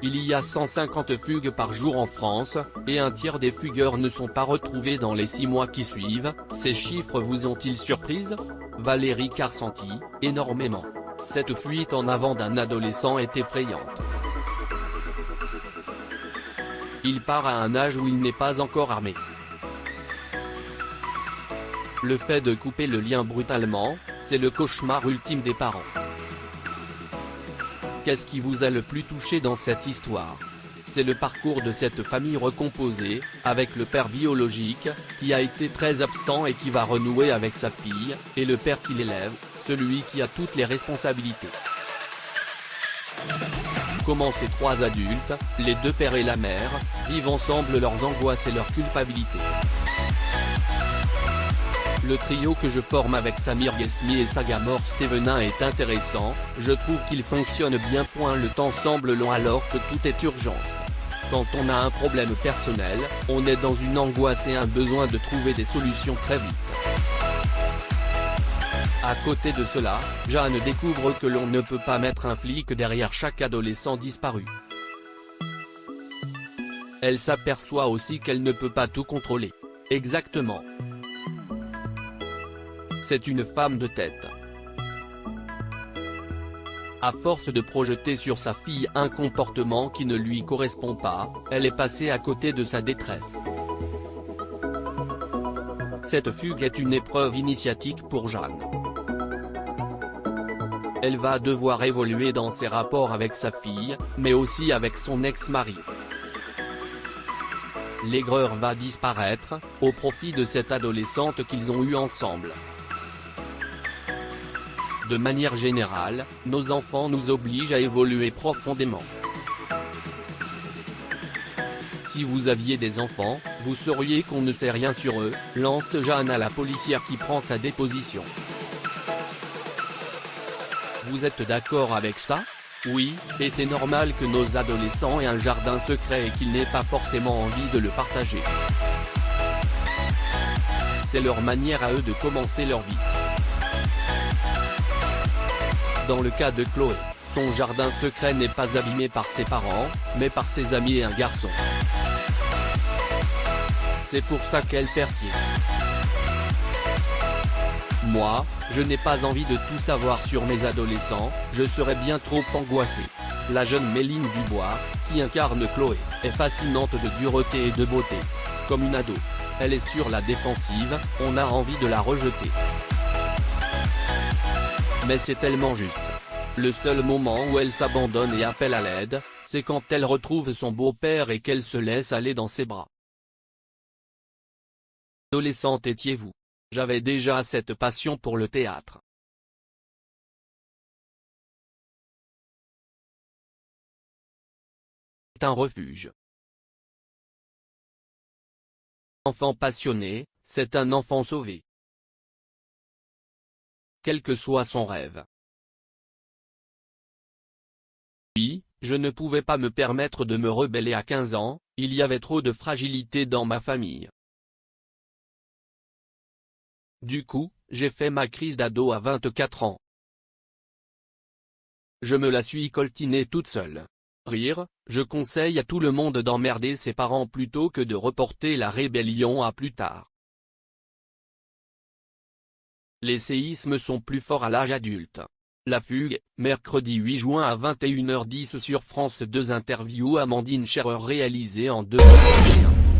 Il y a 150 fugues par jour en France, et un tiers des fugueurs ne sont pas retrouvés dans les 6 mois qui suivent. Ces chiffres vous ont-ils surprise? Valérie Carcenti, énormément. Cette fuite en avant d'un adolescent est effrayante. Il part à un âge où il n'est pas encore armé. Le fait de couper le lien brutalement, c'est le cauchemar ultime des parents. Qu'est-ce qui vous a le plus touché dans cette histoire? C'est le parcours de cette famille recomposée, avec le père biologique, qui a été très absent et qui va renouer avec sa fille, et le père qui l'élève, celui qui a toutes les responsabilités. Comment ces 3 adultes, les 2 pères et la mère, vivent ensemble leurs angoisses et leurs culpabilités. Le trio que je forme avec Samir Ghesmi et Sagamore Stevenin est intéressant, je trouve qu'il fonctionne bien. Le temps semble long alors que tout est urgence. Quand on a un problème personnel, on est dans une angoisse et un besoin de trouver des solutions très vite. À côté de cela, Jeanne découvre que l'on ne peut pas mettre un flic derrière chaque adolescent disparu. Elle s'aperçoit aussi qu'elle ne peut pas tout contrôler. Exactement. C'est une femme de tête. À force de projeter sur sa fille un comportement qui ne lui correspond pas, elle est passée à côté de sa détresse. Cette fugue est une épreuve initiatique pour Jeanne. Elle va devoir évoluer dans ses rapports avec sa fille, mais aussi avec son ex-mari. L'aigreur va disparaître, au profit de cette adolescente qu'ils ont eue ensemble. De manière générale, nos enfants nous obligent à évoluer profondément. Si vous aviez des enfants, vous sauriez qu'on ne sait rien sur eux, lance Jeanne à la policière qui prend sa déposition. Vous êtes d'accord avec ça? Oui, et c'est normal que nos adolescents aient un jardin secret et qu'ils n'aient pas forcément envie de le partager. C'est leur manière à eux de commencer leur vie. Dans le cas de Chloé, son jardin secret n'est pas abîmé par ses parents, mais par ses amis et un garçon. C'est pour ça qu'elle perd pied. Moi, je n'ai pas envie de tout savoir sur mes adolescents, je serais bien trop angoissé. La jeune Méline Dubois, qui incarne Chloé, est fascinante de dureté et de beauté. Comme une ado. Elle est sur la défensive, on a envie de la rejeter. Mais c'est tellement juste. Le seul moment où elle s'abandonne et appelle à l'aide, c'est quand elle retrouve son beau-père et qu'elle se laisse aller dans ses bras. Adolescente étiez-vous? J'avais déjà cette passion pour le théâtre. C'est un refuge. Enfant passionné, c'est un enfant sauvé. Quel que soit son rêve. Oui, je ne pouvais pas me permettre de me rebeller à 15 ans, il y avait trop de fragilité dans ma famille. Du coup, j'ai fait ma crise d'ado à 24 ans. Je me la suis coltinée toute seule. Rire, je conseille à tout le monde d'emmerder ses parents plutôt que de reporter la rébellion à plus tard. Les séismes sont plus forts à l'âge adulte. La fugue, mercredi 8 juin à 21h10 sur France 2. Interview Amandine Scherer réalisée en 2021.